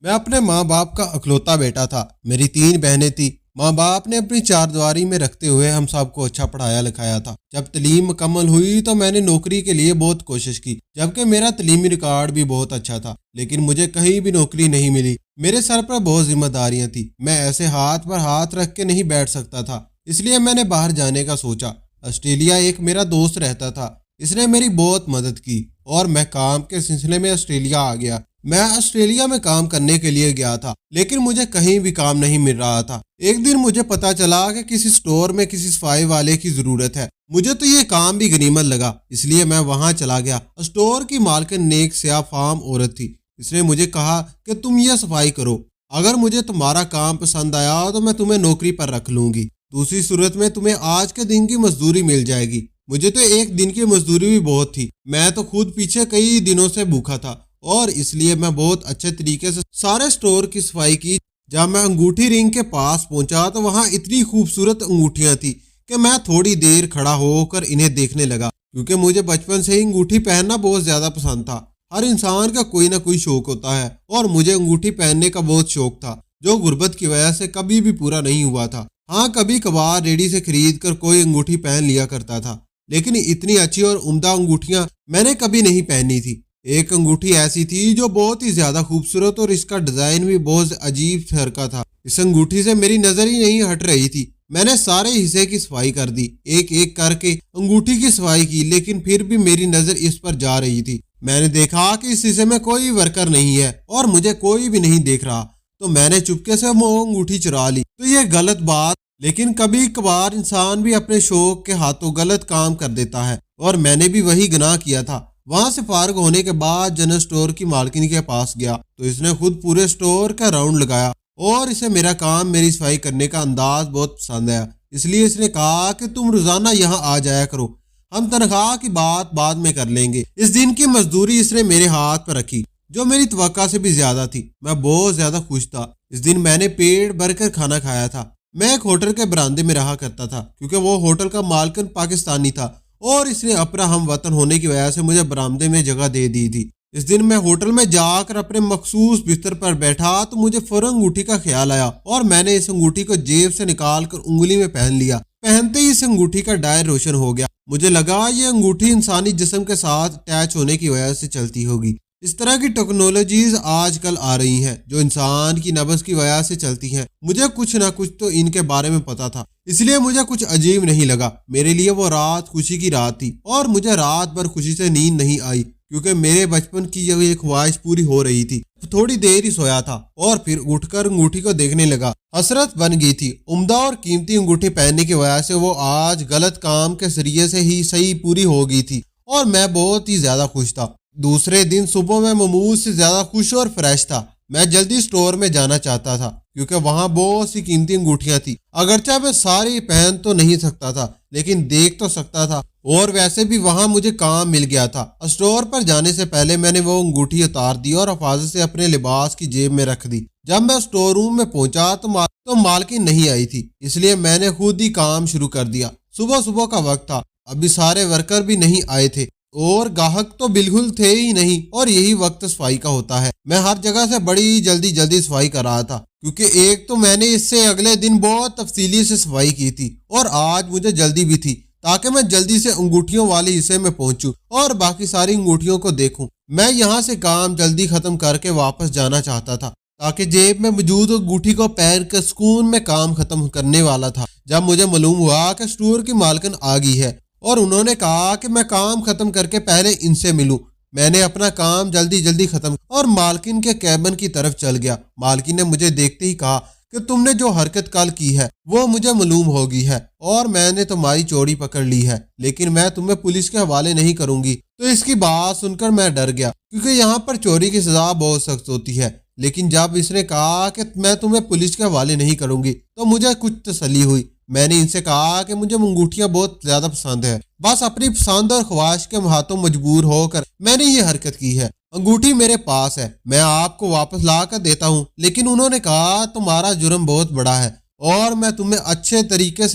میں اپنے ماں باپ کا اکلوتا بیٹا تھا۔ میری 3 بہنیں تھیں۔ ماں باپ نے اپنی چاردیواری میں رکھتے ہوئے ہم سب کو اچھا پڑھایا لکھایا تھا۔ جب تعلیم مکمل ہوئی تو میں نے نوکری کے لیے بہت کوشش کی، جبکہ میرا تعلیمی ریکارڈ بھی بہت اچھا تھا، لیکن مجھے کہیں بھی نوکری نہیں ملی۔ میرے سر پر بہت ذمہ داریاں تھیں، میں ایسے ہاتھ پر ہاتھ رکھ کے نہیں بیٹھ سکتا تھا، اس لیے میں نے باہر جانے کا سوچا۔ آسٹریلیا ایک میرا دوست رہتا تھا، اس نے میری بہت مدد کی اور میں کام کے سلسلے میں آسٹریلیا آ گیا۔ میں آسٹریلیا میں کام کرنے کے لیے گیا تھا، لیکن مجھے کہیں بھی کام نہیں مل رہا تھا۔ ایک دن مجھے پتا چلا کہ کسی سٹور میں کسی صفائی والے کی ضرورت ہے۔ مجھے تو یہ کام بھی غنیمت لگا، اس لیے میں وہاں چلا گیا۔ سٹور کی مالکن نیک سیاہ فام عورت تھی۔ اس نے مجھے کہا کہ تم یہ صفائی کرو، اگر مجھے تمہارا کام پسند آیا تو میں تمہیں نوکری پر رکھ لوں گی، دوسری صورت میں تمہیں آج کے دن کی مزدوری مل جائے گی۔ مجھے تو ایک دن کی مزدوری بھی بہت تھی، میں تو خود پیچھے کئی دنوں سے بھوکا تھا، اور اس لیے میں بہت اچھے طریقے سے سارے سٹور کی صفائی کی۔ جب میں انگوٹھی رنگ کے پاس پہنچا تو وہاں اتنی خوبصورت انگوٹھیاں تھیں کہ میں تھوڑی دیر کھڑا ہو کر انہیں دیکھنے لگا، کیونکہ مجھے بچپن سے ہی انگوٹھی پہننا بہت زیادہ پسند تھا۔ ہر انسان کا کوئی نہ کوئی شوق ہوتا ہے، اور مجھے انگوٹھی پہننے کا بہت شوق تھا، جو غربت کی وجہ سے کبھی بھی پورا نہیں ہوا تھا۔ ہاں، کبھی کبھار ریڈی سے خرید کر کوئی انگوٹھی پہن لیا کرتا تھا، لیکن اتنی اچھی اور عمدہ انگوٹھیاں میں نے کبھی نہیں پہنی تھی۔ ایک انگوٹھی ایسی تھی جو بہت ہی زیادہ خوبصورت اور اس کا ڈیزائن بھی بہت عجیب طرح کا تھا۔ اس انگوٹھی سے میری نظر ہی نہیں ہٹ رہی تھی۔ میں نے سارے حصے کی صفائی کر دی، ایک ایک کر کے انگوٹھی کی صفائی کی، لیکن پھر بھی میری نظر اس پر جا رہی تھی۔ میں نے دیکھا کہ اس حصے میں کوئی ورکر نہیں ہے اور مجھے کوئی بھی نہیں دیکھ رہا، تو میں نے چپکے سے وہ انگوٹھی چرا لی۔ تو یہ غلط بات، لیکن کبھی کبھار انسان بھی اپنے شوق کے ہاتھوں غلط کام کر دیتا ہے، اور میں نے بھی وہی گناہ کیا تھا۔ وہاں سے فارغ ہونے کے بعد جنرل سٹور کی مالکن کے پاس گیا تو اس نے خود پورے سٹور کا راؤنڈ لگایا، اور اسے میرا کام، میری صفائی کرنے کا انداز بہت پسند آیا۔ اس لیے اس نے کہا کہ تم روزانہ یہاں آ جایا کرو، ہم تنخواہ کی بات بعد میں کر لیں گے۔ اس دن کی مزدوری اس نے میرے ہاتھ پر رکھی، جو میری توقع سے بھی زیادہ تھی۔ میں بہت زیادہ خوش تھا۔ اس دن میں نے پیٹ بھر کر کھانا کھایا تھا۔ میں ایک ہوٹل کے برآمدے میں رہا کرتا تھا، کیونکہ وہ ہوٹل کا مالکن پاکستانی تھا، اور اس نے اپنا ہم وطن ہونے کی وجہ سے مجھے برآمدے میں جگہ دے دی تھی۔ اس دن میں ہوٹل میں جا کر اپنے مخصوص بستر پر بیٹھا تو مجھے فوراً انگوٹھی کا خیال آیا، اور میں نے اس انگوٹھی کو جیب سے نکال کر انگلی میں پہن لیا۔ پہنتے ہی اس انگوٹھی کا ڈائر روشن ہو گیا۔ مجھے لگا یہ انگوٹھی انسانی جسم کے ساتھ اٹیچ ہونے کی وجہ سے چلتی ہوگی۔ اس طرح کی ٹیکنالوجیز آج کل آ رہی ہیں جو انسان کی نبض کی وجہ سے چلتی ہیں۔ مجھے کچھ نہ کچھ تو ان کے بارے میں پتا تھا، اس لیے مجھے کچھ عجیب نہیں لگا۔ میرے لیے وہ رات خوشی کی رات تھی، اور مجھے رات بھر خوشی سے نیند نہیں آئی، کیونکہ میرے بچپن کی یہ خواہش پوری ہو رہی تھی۔ تھوڑی دیر ہی سویا تھا اور پھر اٹھ کر انگوٹھی کو دیکھنے لگا۔ حسرت بن گئی تھی۔ عمدہ اور قیمتی انگوٹھی پہننے کی وجہ سے وہ آج غلط کام کے ذریعے سے ہی صحیح پوری ہو گئی تھی، اور میں بہت ہی زیادہ خوش تھا۔ دوسرے دن صبح میں معمول سے زیادہ خوش اور فریش تھا۔ میں جلدی سٹور میں جانا چاہتا تھا، کیونکہ وہاں بہت سی قیمتی انگوٹھیاں تھیں۔ اگرچہ میں ساری پہن تو نہیں سکتا تھا، لیکن دیکھ تو سکتا تھا، اور ویسے بھی وہاں مجھے کام مل گیا تھا۔ سٹور پر جانے سے پہلے میں نے وہ انگوٹھی اتار دی اور حفاظت سے اپنے لباس کی جیب میں رکھ دی۔ جب میں سٹور روم میں پہنچا تو مالکن نہیں آئی تھی، اس لیے میں نے خود ہی کام شروع کر دیا۔ صبح کا وقت تھا، ابھی سارے ورکر بھی نہیں آئے تھے، اور گاہک تو بالکل تھے ہی نہیں، اور یہی وقت صفائی کا ہوتا ہے۔ میں ہر جگہ سے بڑی جلدی صفائی کر رہا تھا، کیونکہ ایک تو میں نے اس سے اگلے دن بہت تفصیلی سے صفائی کی تھی، اور آج مجھے جلدی بھی تھی تاکہ میں جلدی سے انگوٹھیوں والے حصے میں پہنچوں اور باقی ساری انگوٹھیوں کو دیکھوں۔ میں یہاں سے کام جلدی ختم کر کے واپس جانا چاہتا تھا، تاکہ جیب میں موجود انگوٹھی کو پہن کر سکون میں کام ختم کرنے والا تھا۔ جب مجھے معلوم ہوا کہ سٹور کی مالکن آ گئی ہے اور انہوں نے کہا کہ میں کام ختم کر کے پہلے ان سے ملوں، میں نے اپنا کام جلدی ختم اور مالکن کے کیبن کی طرف چل گیا۔ مالکن نے مجھے دیکھتے ہی کہا کہ تم نے جو حرکت کل کی ہے وہ مجھے معلوم ہو گئی ہے، اور میں نے تمہاری چوری پکڑ لی ہے، لیکن میں تمہیں پولیس کے حوالے نہیں کروں گی۔ تو اس کی بات سن کر میں ڈر گیا، کیونکہ یہاں پر چوری کی سزا بہت سخت ہوتی ہے۔ لیکن جب اس نے کہا کہ میں تمہیں پولیس کے حوالے نہیں کروں گی تو مجھے کچھ تسلی ہوئی۔ میں نے ان سے کہا کہ مجھے انگوٹھیاں بہت زیادہ پسند ہے، بس اپنی پسند اور خواہش کے ہاتھوں مجبور ہو کر میں نے یہ حرکت کی ہے۔ انگوٹھی میرے پاس ہے، میں آپ کو واپس لا کر دیتا ہوں، لیکن انہوں نے کہا تمہارا جرم بہت بڑا ہے، اور تم اچھے طریقے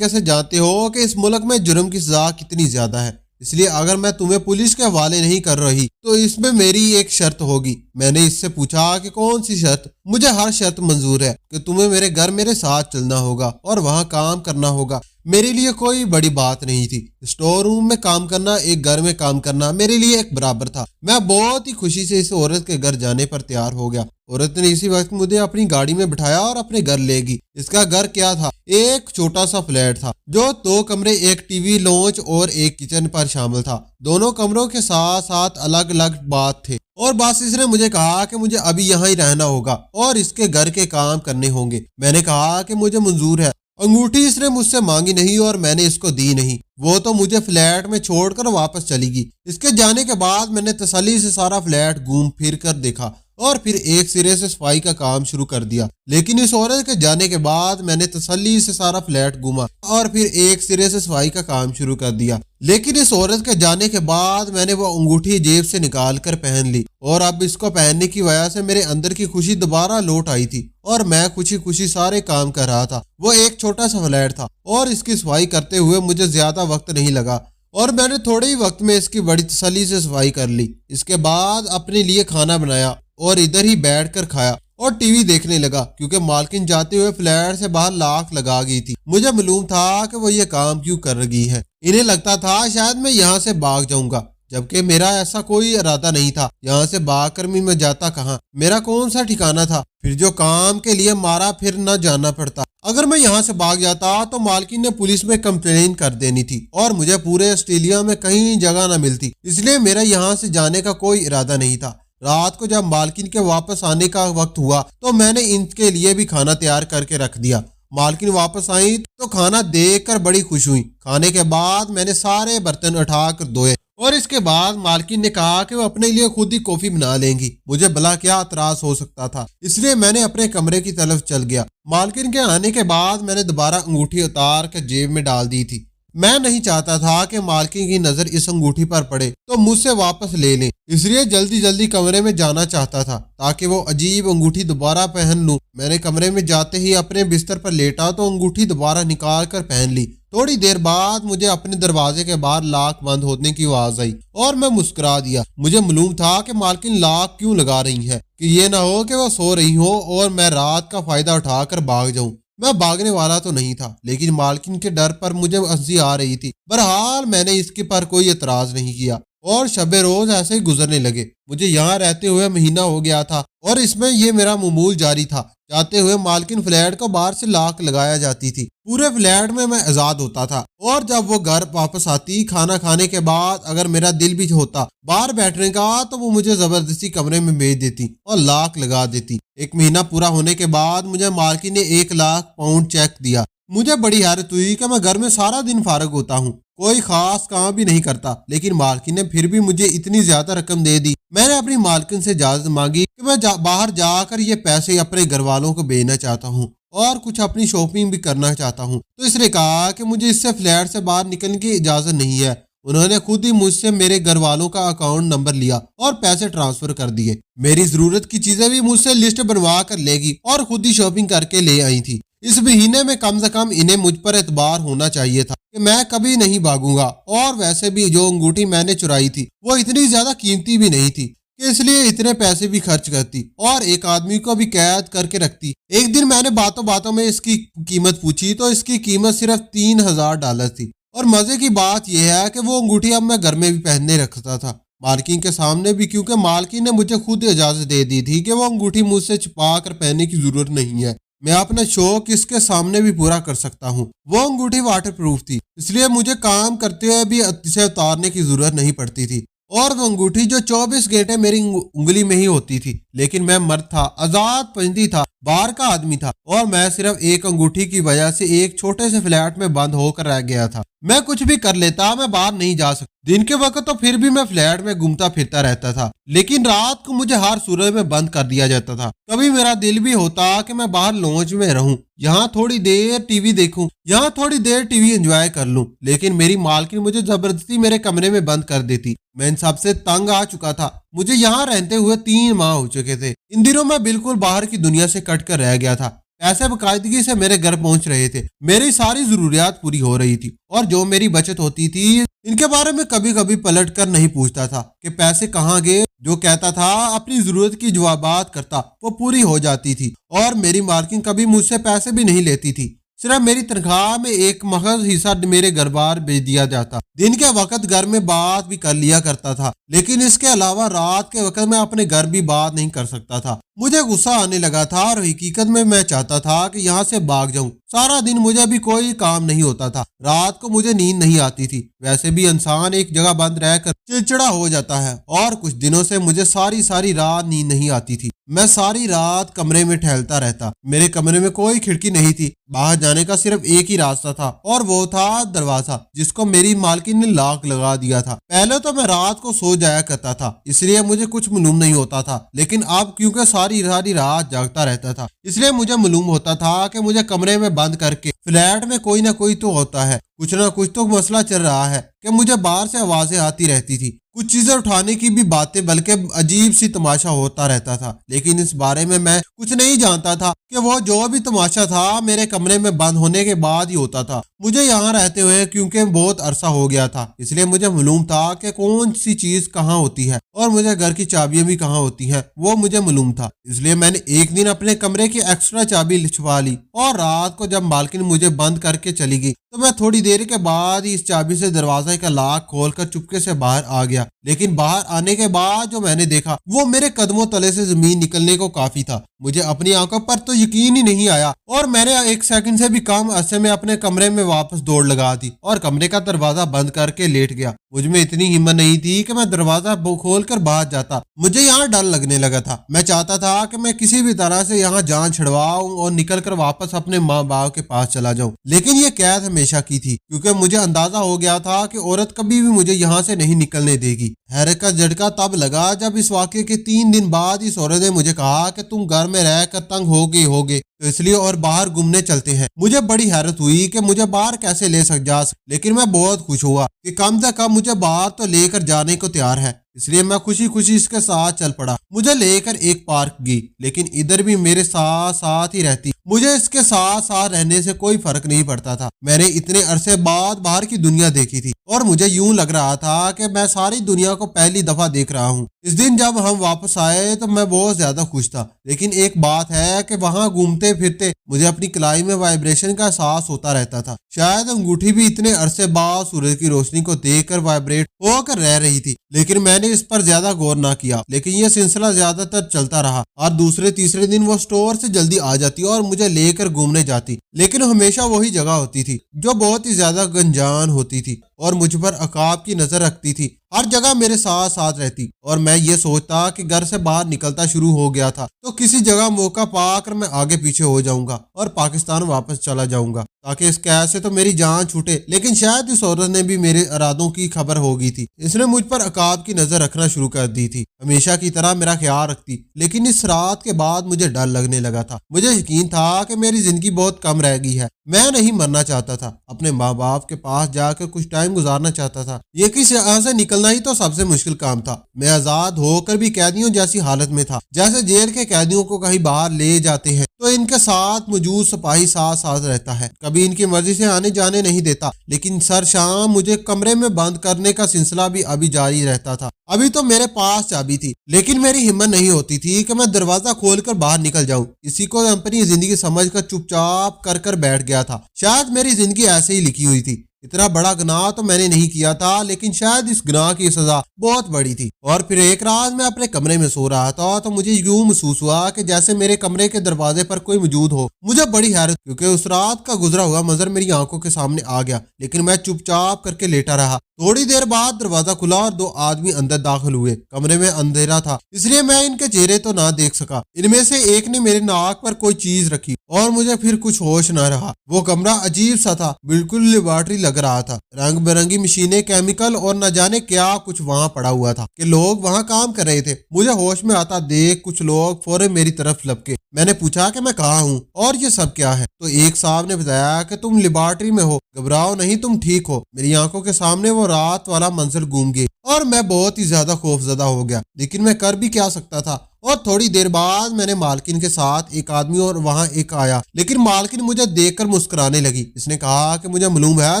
سے جانتے ہو کہ اس ملک میں جرم کی سزا کتنی زیادہ ہے۔ اس لیے اگر میں تمہیں پولیس کے حوالے نہیں کر رہی تو اس میں میری ایک شرط ہوگی۔ میں نے اس سے پوچھا کہ کون سی شرط؟ مجھے ہر شرط منظور ہے کہ تمہیں میرے گھر میرے ساتھ چلنا ہوگا اور وہاں کام کرنا ہوگا۔ میرے لیے کوئی بڑی بات نہیں تھی۔ اسٹور روم میں کام کرنا، ایک گھر میں کام کرنا میرے لیے ایک برابر تھا۔ میں بہت ہی خوشی سے اس عورت کے گھر جانے پر تیار ہو گیا۔ عورت نے اسی وقت مجھے اپنی گاڑی میں بٹھایا اور اپنے گھر لے گئی۔ اس کا گھر کیا تھا؟ ایک چھوٹا سا فلیٹ تھا جو 2 کمرے، ایک ٹی وی لانچ اور ایک کچن پر شامل تھا۔ دونوں کمروں کے ساتھ ساتھ الگ الگ بات تھے، اور بس اس نے مجھے کہا کہ مجھے ابھی یہاں ہی رہنا ہوگا اور اس کے گھر کے کام کرنے ہوں گے۔ میں نے کہا کہ مجھے منظور ہے۔ انگوٹھی اس نے مجھ سے مانگی نہیں اور میں نے اس کو دی نہیں۔ وہ تو مجھے فلیٹ میں چھوڑ کر واپس چلی گئی۔ اس کے جانے کے بعد میں نے تسلی سے سارا فلیٹ گھوم پھر کر دیکھا اور پھر ایک سرے سے صفائی کا کام شروع کر دیا۔ لیکن اس عورت کے جانے کے بعد میں نے تسلی سے سارا فلیٹ گھوما اور پھر ایک سرے سے صفائی کا کام شروع کر دیا۔ لیکن اس عورت کے جانے کے بعد میں نے وہ انگوٹھی جیب سے نکال کر پہن لی، اور اب اس کو پہننے کی وجہ سے میرے اندر کی خوشی دوبارہ لوٹ آئی تھی اور میں خوشی خوشی سارے کام کر رہا تھا۔ وہ ایک چھوٹا سا فلیٹ تھا اور اس کی صفائی کرتے ہوئے مجھے زیادہ وقت نہیں لگا، اور میں نے تھوڑے ہی وقت میں اس کی بڑی تسلی سے صفائی کر لی۔ اس کے بعد اپنے لیے کھانا بنایا اور ادھر ہی بیٹھ کر کھایا اور ٹی وی دیکھنے لگا، کیونکہ مالکن جاتے ہوئے فلیٹ سے باہر لاک لگا گئی تھی۔ مجھے معلوم تھا کہ وہ یہ کام کیوں کر رہی ہے۔ انہیں لگتا تھا شاید میں یہاں سے بھاگ جاؤں گا، جبکہ میرا ایسا کوئی ارادہ نہیں تھا۔ یہاں سے بھاگ کر میں جاتا کہاں؟ میرا کون سا ٹھکانہ تھا پھر جو کام کے لیے مارا پھر نہ جانا پڑتا؟ اگر میں یہاں سے بھاگ جاتا تو مالکن نے پولیس میں کمپلین کر دینی تھی اور مجھے پورے آسٹریلیا میں کہیں جگہ نہ ملتی۔ اس لیے میرا یہاں سے جانے کا کوئی ارادہ نہیں تھا۔ رات کو جب مالکن کے واپس آنے کا وقت ہوا تو میں نے ان کے لیے بھی کھانا تیار کر کے رکھ دیا۔ مالکن واپس آئی تو کھانا دیکھ کر بڑی خوش ہوئی۔ کھانے کے بعد میں نے سارے برتن اٹھا کر دھوئے اور اس کے بعد مالکن نے کہا کہ وہ اپنے لیے خود ہی کافی بنا لیں گی۔ مجھے بھلا کیا اعتراض ہو سکتا تھا، اس لیے میں نے اپنے کمرے کی طرف چل گیا۔ مالکن کے آنے کے بعد میں نے دوبارہ انگوٹھی اتار کر جیب میں ڈال دی تھی۔ میں نہیں چاہتا تھا کہ مالکن کی نظر اس انگوٹھی پر پڑے تو مجھ سے واپس لے لیں، اس لیے جلدی جلدی کمرے میں جانا چاہتا تھا تاکہ وہ عجیب انگوٹھی دوبارہ پہن لوں۔ میں نے کمرے میں جاتے ہی اپنے بستر پر لیٹا تو انگوٹھی دوبارہ نکال کر پہن لی۔ تھوڑی دیر بعد مجھے اپنے دروازے کے باہر لاک بند ہونے کی آواز آئی اور میں مسکرا دیا۔ مجھے معلوم تھا کہ مالکن لاک کیوں لگا رہی ہے، کہ یہ نہ ہو کہ وہ سو رہی ہو اور میں رات کا فائدہ اٹھا کر بھاگ جاؤں۔ میں بھاگنے والا تو نہیں تھا، لیکن مالکن کے ڈر پر مجھے ہنسی آ رہی تھی۔ بہرحال میں نے اس کے پر کوئی اعتراض نہیں کیا اور شب روز ایسے ہی گزرنے لگے۔ مجھے یہاں رہتے ہوئے مہینہ ہو گیا تھا اور اس میں یہ میرا معمول جاری تھا۔ جاتے ہوئے مالکن فلیٹ کو باہر سے لاک لگایا جاتی تھی۔ پورے فلیٹ میں آزاد ہوتا تھا، اور جب وہ گھر واپس آتی کھانا کھانے کے بعد اگر میرا دل بھی ہوتا باہر بیٹھنے کا تو وہ مجھے زبردستی کمرے میں بھیج دیتی اور لاک لگا دیتی۔ 1 مہینہ پورا ہونے کے بعد مجھے مالکن نے 1 لاکھ پاؤنڈ چیک دیا۔ مجھے بڑی حیرت ہوئی کہ میں گھر میں سارا دن فارغ ہوتا ہوں، کوئی خاص کام بھی نہیں کرتا، لیکن مالکن نے پھر بھی مجھے اتنی زیادہ رقم دے دی۔ میں نے اپنی مالکن سے اجازت مانگی کہ میں باہر جا کر یہ پیسے اپنے گھر والوں کو بھیجنا چاہتا ہوں اور کچھ اپنی شاپنگ بھی کرنا چاہتا ہوں، تو اس نے کہا کہ مجھے اس سے فلیٹ سے باہر نکلنے کی اجازت نہیں ہے۔ انہوں نے خود ہی مجھ سے میرے گھر والوں کا اکاؤنٹ نمبر لیا اور پیسے ٹرانسفر کر دیے۔ میری ضرورت کی چیزیں بھی مجھ سے لسٹ بنوا کر لے گی اور خود ہی شاپنگ کر کے لے آئی تھی۔ اس مہینے میں کم سے کم انہیں مجھ پر اعتبار ہونا چاہیے تھا کہ میں کبھی نہیں بھاگوں گا، اور ویسے بھی جو انگوٹھی میں نے چرائی تھی وہ اتنی زیادہ قیمتی بھی نہیں تھی کہ اس لیے اتنے پیسے بھی خرچ کرتی اور ایک آدمی کو بھی قید کر کے رکھتی۔ ایک دن میں نے باتوں باتوں میں اس کی قیمت پوچھی تو اس کی قیمت صرف $3000 تھی، اور مزے کی بات یہ ہے کہ وہ انگوٹھی اب میں گھر میں بھی پہننے رکھتا تھا، مالکن کے سامنے بھی، کیونکہ مالکن نے مجھے خود اجازت دے دی تھی کہ وہ انگوٹھی مجھ سے چھپا کر پہننے کی ضرورت نہیں ہے۔ میں اپنا شوق اس کے سامنے بھی پورا کر سکتا ہوں۔ وہ انگوٹھی واٹر پروف تھی، اس لیے مجھے کام کرتے ہوئے بھی اسے اتارنے کی ضرورت نہیں پڑتی تھی، اور وہ انگوٹھی جو 24 گھنٹے میری انگلی میں ہی ہوتی تھی۔ لیکن میں مرد تھا، آزاد پنجی تھا، باہر کا آدمی تھا، اور میں صرف ایک انگوٹھی کی وجہ سے ایک چھوٹے سے فلیٹ میں بند ہو کر رہ گیا تھا۔ میں کچھ بھی کر لیتا، میں باہر نہیں جا سکتا۔ دن کے وقت تو پھر بھی میں فلیٹ میں گھومتا پھرتا رہتا تھا، لیکن رات کو مجھے ہر صورت میں بند کر دیا جاتا تھا۔ کبھی میرا دل بھی ہوتا کہ میں باہر لانچ میں رہوں، یہاں تھوڑی دیر ٹی وی دیکھوں، یہاں تھوڑی دیر ٹی وی انجوائے کر لوں، لیکن میری مالکن مجھے زبردستی میرے کمرے میں بند کر دیتی۔ میں ان سب سے تنگ آ چکا تھا۔ مجھے یہاں رہتے ہوئے 3 ماہ ہو چکے تھے۔ ان دنوں میں بالکل باہر کی دنیا سے کٹ کر رہ گیا تھا۔ پیسے باقاعدگی سے میرے گھر پہنچ رہے تھے، میری ساری ضروریات پوری ہو رہی تھی، اور جو میری بچت ہوتی تھی इनके बारे में कभी कभी पलट कर नहीं पूछता था कि पैसे कहाँ गए। जो कहता था अपनी जरूरत की जो बात करता वो पूरी हो जाती थी, और मेरी मार्किंग कभी मुझसे पैसे भी नहीं लेती थी। सिर्फ मेरी तनख्वाह में एक महज हिस्सा मेरे घर बार भेज दिया जाता। दिन के वक्त घर में बात भी कर लिया करता था, लेकिन इसके अलावा रात के वक्त मैं अपने घर भी बात नहीं कर सकता था। मुझे गुस्सा आने लगा था और हकीकत में मैं चाहता था कि यहाँ से भाग जाऊं। सारा दिन मुझे भी कोई काम नहीं होता था, रात को मुझे नींद नहीं आती थी। वैसे भी इंसान एक जगह बंद रहकर चिड़चिड़ा हो जाता है, और कुछ दिनों से मुझे सारी सारी रात नींद नहीं आती थी। मैं सारी रात कमरे में टहलता रहता। मेरे कमरे में कोई खिड़की नहीं थी, बाहर जाने का सिर्फ एक ही रास्ता था, और वो था दरवाजा, जिसको मेरी मालकिन ने लॉक लगा दिया था। पहले तो मैं रात को सो जाया करता था, इसलिए मुझे कुछ मालूम नहीं होता था, लेकिन अब क्योंकि सारी सारी रात जागता रहता था, इसलिए मुझे मालूम होता था कि मुझे कमरे में बंद करके फ्लैट में कोई ना कोई तो होता है, कुछ ना कुछ तो मसला चल रहा है। कि मुझे बाहर से आवाजें आती रहती थी, कुछ चीजें उठाने की भी बातें, बल्कि अजीब सी तमाशा होता रहता था। लेकिन इस बारे में मैं कुछ नहीं जानता था कि वो जो भी तमाशा था मेरे कमरे में बंद होने के बाद ही होता था। मुझे यहाँ रहते हुए क्योंकि बहुत अरसा हो गया था, इसलिए मुझे मालूम था कि कौन सी चीज कहाँ होती है, और मुझे घर की चाबियां भी कहाँ होती हैं वो मुझे मालूम था। इसलिए मैंने एक दिन अपने कमरे की एक्स्ट्रा चाबी छुपा ली, और रात को जब मालकिन मुझे बंद करके चली गई तो मैं थोड़ी देर के बाद इस चाबी से दरवाजा का लॉक खोलकर चुपके से बाहर आ गया। लेकिन बाहर आने के बाद जो मैंने देखा वो मेरे कदमों तले से जमीन निकलने को काफी था। मुझे अपनी आंखों पर तो यकीन ही नहीं आया, और मैंने एक सेकंड से भी कम अरसे में अपने कमरे में वापस दौड़ लगा दी और कमरे का दरवाजा बंद करके लेट गया। मुझ में इतनी हिम्मत नहीं थी कि मैं दरवाजा खोल कर बाहर जाता। मुझे यहाँ डर लगने लगा था। मैं चाहता था कि मैं किसी भी तरह से यहाँ जान छुड़वाऊं और निकल कर वापस अपने माँ बाप के पास चला जाऊं। लेकिन ये कैद हमेशा की थी, क्योंकि मुझे अंदाजा हो गया था कि औरत कभी भी मुझे यहाँ से नहीं निकलने देगी। हैरत का झटका तब लगा जब इस वाक़ये के 3 दिन बाद इस औरत ने मुझे कहा कि तुम घर में रहकर तंग हो गए तो इसलिए और बाहर घूमने चलते हैं। मुझे बड़ी हैरत हुई कि मुझे बाहर कैसे ले जा सकते, लेकिन मैं बहुत खुश हुआ कि कम से कम मुझे बाहर तो लेकर जाने को तैयार है। इसलिए मैं खुशी खुशी इसके साथ चल पड़ा। मुझे लेकर एक पार्क गई, लेकिन इधर भी मेरे साथ साथ ही रहती। मुझे इसके साथ साथ रहने से कोई फर्क नहीं पड़ता था। मैंने इतने अरसे बाद बाहर की दुनिया देखी थी, और मुझे यूं लग रहा था कि मैं सारी दुनिया को पहली दफा देख रहा हूँ। इस दिन जब हम वापस आए तो मैं बहुत ज्यादा खुश था, लेकिन एक बात है कि वहां घूमते फिरते मुझे अपनी कलाई में वाइब्रेशन का एहसास होता रहता था। शायद अंगूठी भी इतने अरसे बाद सूरज की रोशनी को देखकर वाइब्रेट होकर रह रही थी, लेकिन मैंने इस पर ज्यादा गौर ना किया। लेकिन यह सिलसिला ज्यादातर चलता रहा, और दूसरे तीसरे दिन वो स्टोर से जल्दी आ जाती और मुझे लेकर घूमने जाती, लेकिन हमेशा वही जगह होती थी जो बहुत ही ज्यादा गंजान होती थी और मुझ पर अकाब की नजर रखती थी। हर जगह मेरे साथ साथ रहती, और मैं ये सोचता कि घर से बाहर निकलता शुरू हो गया था तो किसी जगह मौका पाकर मैं आगे पीछे हो जाऊंगा और पाकिस्तान वापस चला जाऊंगा, ताकि इस कैद से तो मेरी जान छूटे। लेकिन शायद इस औरत ने भी मेरे इरादों की खबर हो गई थी। इसने मुझ पर अकाब की नजर रखना शुरू कर दी थी, हमेशा की तरह मेरा ख्याल रखती। लेकिन इस रात के बाद मुझे डर लगने लगा था। मुझे यकीन था कि मेरी जिंदगी बहुत कम रह गई है। मैं नहीं मरना चाहता था, अपने माँ बाप के पास जाकर कुछ टाइम गुजारना चाहता था। ये किसी यहाँ से निकलना ही तो सबसे मुश्किल काम था। मैं आजाद होकर भी कैदियों जैसी हालत में था। जैसे जेल के कैदियों को कहीं बाहर ले जाते हैं तो इनके साथ मौजूद सिपाही साथ साथ रहता है, कभी इनकी मर्जी से आने जाने नहीं देता। लेकिन सर शाम मुझे कमरे में बंद करने का सिलसिला भी अभी जारी रहता था। अभी तो मेरे पास चाबी थी, लेकिन मेरी हिम्मत नहीं होती थी कि मैं दरवाजा खोलकर बाहर निकल जाऊं। इसी को अपनी जिंदगी समझकर चुपचाप कर बैठ गया था। शायद मेरी जिंदगी ऐसे ही लिखी हुई थी। इतना बड़ा गुनाह तो मैंने नहीं किया था, लेकिन शायद इस गुनाह की सजा बहुत बड़ी थी। और फिर एक रात मैं अपने कमरे में सो रहा था तो मुझे यूं महसूस हुआ कि जैसे मेरे कमरे के दरवाजे पर कोई मौजूद हो। मुझे बड़ी हैरत, क्योंकि उस रात का गुजरा हुआ मंजर मेरी आंखों के सामने आ गया, लेकिन मैं चुपचाप करके लेटा रहा। थोड़ी देर बाद दरवाजा खुला और 2 आदमी अंदर दाखिल हुए। कमरे में अंधेरा था, इसलिए मैं इनके चेहरे तो ना देख सका। इनमें से एक ने मेरे नाक पर कोई चीज रखी और मुझे फिर कुछ होश न रहा। वो कमरा अजीब सा था, बिल्कुल लेबॉर्टरी लग रहा था। रंग बिरंगी मशीनें, केमिकल और न जाने क्या कुछ वहां पड़ा हुआ था कि लोग वहां काम कर रहे थे। मुझे होश में आता देख कुछ लोग फौरन मेरी तरफ लपके। मैंने पूछा कि मैं कहाँ हूँ और ये सब क्या है, तो एक साहब ने बताया कि तुम लेबॉर्टरी में हो, घबराओ नहीं, तुम ठीक हो। मेरी आंखों के सामने वो रात वाला मंजर घूम गई और मैं बहुत ही ज्यादा खौफजदा हो गया, लेकिन मैं कर भी क्या सकता था। और थोड़ी देर बाद मैंने मालकिन के साथ एक आदमी और वहाँ एक आया, लेकिन मालकिन मुझे देखकर मुस्कुराने लगी। इसने कहा कि मुझे मालूम है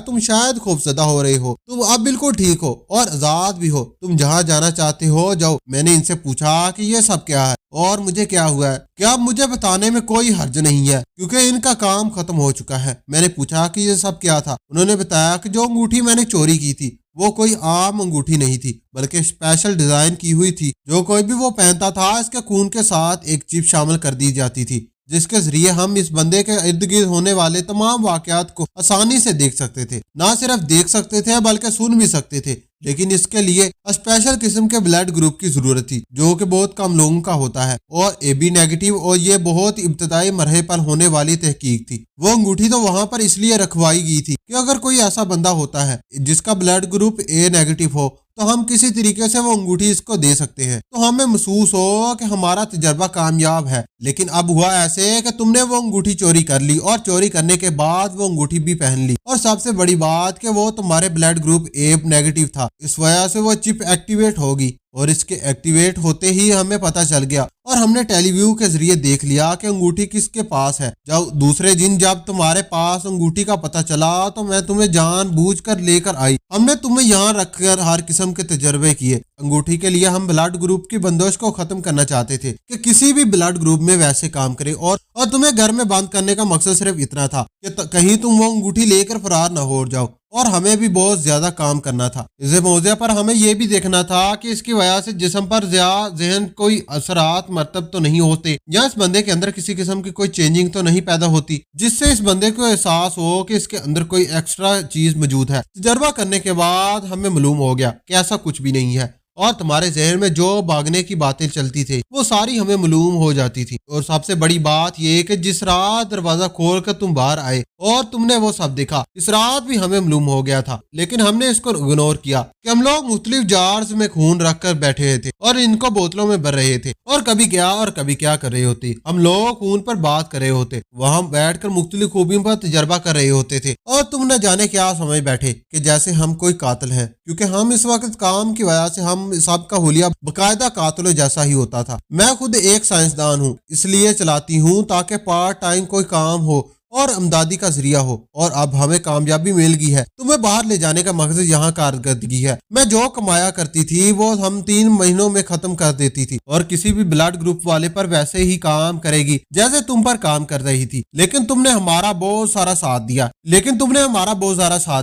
तुम शायद खौफजदा हो रहे हो, तुम अब बिल्कुल ठीक हो और आजाद भी हो, तुम जहाँ जाना चाहते हो जाओ। मैंने इनसे पूछा कि ये सब क्या है और मुझे क्या हुआ है, क्या मुझे बताने में कोई हर्ज नहीं है क्योंकि इनका काम खत्म हो चुका है। मैंने पूछा कि ये सब क्या था। उन्होंने बताया कि जो अंगूठी मैंने चोरी की थी वो कोई आम अंगूठी नहीं थी, बल्कि स्पेशल डिजाइन की हुई थी। जो कोई भी वो पहनता था इसके खून के साथ एक चिप शामिल कर दी जाती थी, जिसके जरिए हम इस बंदे के इर्द गिर्द होने वाले तमाम वाकयात को आसानी से देख सकते थे। ना सिर्फ देख सकते थे बल्कि सुन भी सकते थे, लेकिन इसके लिए स्पेशल किस्म के ब्लड ग्रुप की जरूरत थी जो कि बहुत कम लोगों का होता है और AB नेगेटिव, और ये बहुत इब्तदाई मरहले पर होने वाली तहकीक थी। वो अंगूठी तो वहां पर इसलिए रखवाई गई थी कि अगर कोई ऐसा बंदा होता है जिसका ब्लड ग्रुप A नेगेटिव हो तो हम किसी तरीके से वो अंगूठी इसको दे सकते हैं, तो हमें महसूस हो कि हमारा तजर्बा कामयाब है। लेकिन अब हुआ ऐसे कि तुमने वो अंगूठी चोरी कर ली और चोरी करने के बाद वो अंगूठी भी पहन ली, और सबसे बड़ी बात कि वो तुम्हारे ब्लड ग्रुप A नेगेटिव था। इस वजह से वो चिप एक्टिवेट होगी और इसके एक्टिवेट होते ही हमें पता चल गया और हमने टेलीव्यू के जरिए देख लिया कि अंगूठी किसके पास है। जब दूसरे दिन जब तुम्हारे पास अंगूठी का पता चला तो मैं तुम्हें जानबूझकर लेकर आई। हमने तुम्हें यहाँ रखकर हर किस्म के तजर्बे किए। अंगूठी के लिए हम ब्लड ग्रुप की बंदिश को खत्म करना चाहते थे कि किसी भी ब्लड ग्रुप में वैसे काम करे, और तुम्हें घर में बंद करने का मकसद सिर्फ इतना था कि कहीं तुम वो अंगूठी लेकर फरार न हो जाओ। और हमें भी बहुत ज्यादा काम करना था इस मौजे पर। हमें यह भी देखना था कि इसकी वजह से जिस्म पर जहन कोई असरात मरतब तो नहीं होते, या इस बंदे के अंदर किसी किस्म की कोई चेंजिंग तो नहीं पैदा होती जिससे इस बंदे को एहसास हो कि इसके अंदर कोई एक्स्ट्रा चीज मौजूद है। तजर्बा करने के बाद हमें मालूम हो गया कि ऐसा कुछ भी नहीं है, और तुम्हारे जहन में जो भागने की बातें चलती थी वो सारी हमें मालूम हो जाती थी। और सबसे बड़ी बात ये कि जिस रात दरवाजा खोल कर तुम बाहर आए और तुमने वो सब देखा, इस रात भी हमें मालूम हो गया था, लेकिन हमने इसको इग्नोर किया कि हम लोग मुख्तलिफ जार्स में खून रख कर बैठे थे और इनको बोतलों में भर रहे थे, और कभी क्या कर रहे होते। हम लोग खून पर बात कर रहे होते, वहां बैठकर मुख्तलिफ खूबियों पर तजर्बा कर रहे होते थे, और तुम न जाने क्या समझ बैठे कि जैसे हम कोई कातिल हैं, क्योंकि हम इस वक्त काम की वजह से हम सब का हुलिया बाकायदा कातिलों जैसा ही होता था। मैं खुद एक साइंसदान हूँ, इसलिए चलाती हूँ ताकि पार्ट टाइम कोई काम हो और अमदादी का जरिया हो, और अब हमें कामयाबी मिल गई है। तुम्हें बाहर ले जाने का मकसद यहाँ कारकर्दगी है। मैं जो कमाया करती थी वो हम 3 महीनों में खत्म कर देती थी, और किसी भी ब्लड ग्रुप वाले पर वैसे ही काम करेगी जैसे तुम पर काम कर रही थी। लेकिन तुमने हमारा बहुत सारा साथ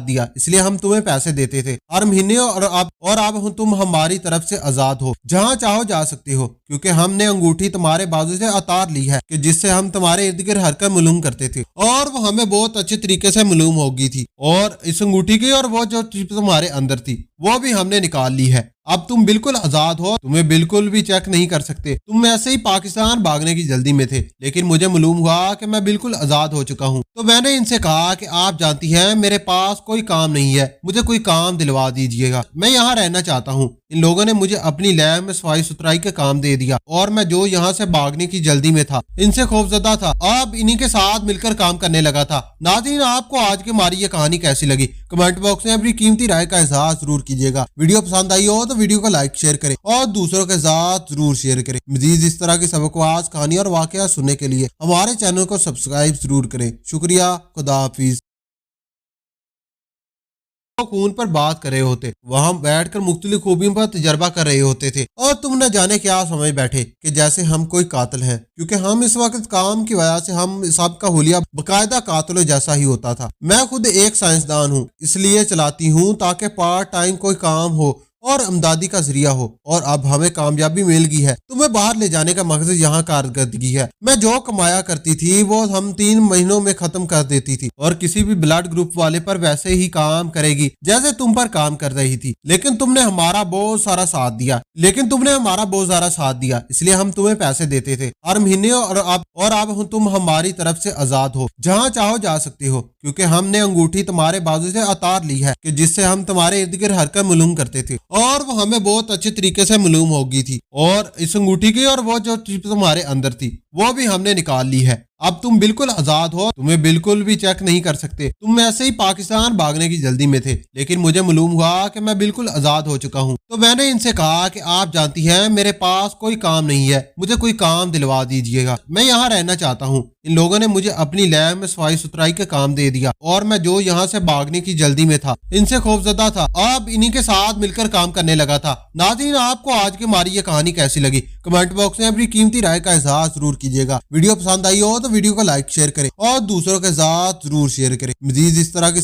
दिया, इसलिए हम तुम्हें पैसे देते थे हर महीने, और अब तुम हमारी तरफ से आजाद हो, जहाँ चाहो जा सकते हो, क्योंकि हमने अंगूठी तुम्हारे बाजू से उतार ली है कि जिससे हम तुम्हारे इर्द गिर्द हरकत मालूम करते थे, और वो हमें बहुत अच्छे तरीके से मालूम हो गई थी। और इस अंगूठी की और वो जो चिप तुम्हारे अंदर थी वो भी हमने निकाल ली है। अब तुम बिल्कुल आजाद हो, तुम्हें बिल्कुल भी चेक नहीं कर सकते। तुम ऐसे ही पाकिस्तान भागने की जल्दी में थे, लेकिन मुझे मालूम हुआ कि मैं बिल्कुल आजाद हो चुका हूँ, तो मैंने इनसे कहा कि आप जानती हैं मेरे पास कोई काम नहीं है, मुझे कोई काम दिलवा दीजिएगा, मैं यहाँ रहना चाहता हूँ। इन लोगों ने मुझे अपनी लैब में सफाई सुथराई का काम दे दिया, और मैं जो यहाँ से भागने की जल्दी में था, इनसे खौफजदा था, अब इन्हीं के साथ मिलकर काम करने लगा था। नाज़रीन, आपको आज की हमारी ये कहानी कैसी लगी कमेंट बॉक्स में अपनी कीमती राय का इजहार जरूर कीजिएगा। वीडियो पसंद आई हो तो वीडियो को लाइक शेयर करें और दूसरों के साथ जरूर शेयर करें। मजीद इस तरह की सबकवास कहानी और वाकया सुनने के लिए हमारे चैनल को सब्सक्राइब जरूर करें। शुक्रिया, खुदा हाफिज। खून पर बात कर रहे होते, वहां बैठकर मुख्तलिफ खूबियों पर तजर्बा कर रहे होते थे, और तुम न जाने क्या समझ बैठे कि जैसे हम कोई कातिल हैं, क्योंकि हम इस वक्त काम की वजह से हम सब का हुलिया बाकायदा कातिलों जैसा ही होता था। मैं खुद एक साइंसदान हूँ, इसलिए चलाती हूँ ताकि पार्ट टाइम कोई काम हो और अमदादी का जरिया हो, और अब हमें कामयाबी मिल गई है। तुम्हें बाहर ले जाने का मकसद यहाँ कारकर्दगी है। मैं जो कमाया करती थी वो हम 3 महीनों में खत्म कर देती थी, और किसी भी ब्लड ग्रुप वाले पर वैसे ही काम करेगी जैसे तुम पर काम कर रही थी। लेकिन तुमने हमारा बहुत सारा साथ दिया, इसलिए हम तुम्हें पैसे देते थे हर महीने, और अब तुम हमारी तरफ से आजाद हो, जहाँ चाहो जा सकते हो, क्योंकि हमने अंगूठी तुम्हारे बाजू से उतार ली है कि जिससे हम तुम्हारे इर्द गिर्द हरकत मालूम करते थे, और वो हमें बहुत अच्छे तरीके से मालूम हो गई थी। और इस अंगूठी की और वो जो चिप तुम्हारे अंदर थी वो भी हमने निकाल ली है। अब तुम बिल्कुल आजाद हो, तुम्हें बिल्कुल भी चेक नहीं कर सकते। तुम ऐसे ही पाकिस्तान भागने की जल्दी में थे, लेकिन मुझे मालूम हुआ कि मैं बिल्कुल आजाद हो चुका हूँ। तो मैंने इनसे कहा कि आप जानती हैं मेरे पास कोई काम नहीं है, मुझे कोई काम दिलवा दीजिएगा, मैं यहाँ रहना चाहता हूँ। इन लोगों ने मुझे अपनी लैब में सफाई सुथराई का काम दे दिया और मैं जो यहाँ से भागने की जल्दी में था, इनसे खौफजदा था, अब इन्हीं के साथ मिलकर काम करने लगा था। नाज़रीन, आपको आज की हमारी ये कहानी कैसी लगी कमेंट बॉक्स में अपनी कीमती राय का इजहार जरूर कीजिएगा। वीडियो पसंद आई हो तो वीडियो को लाइक शेयर करें और दूसरों के साथ जरूर शेयर करें। मजीद इस तरह की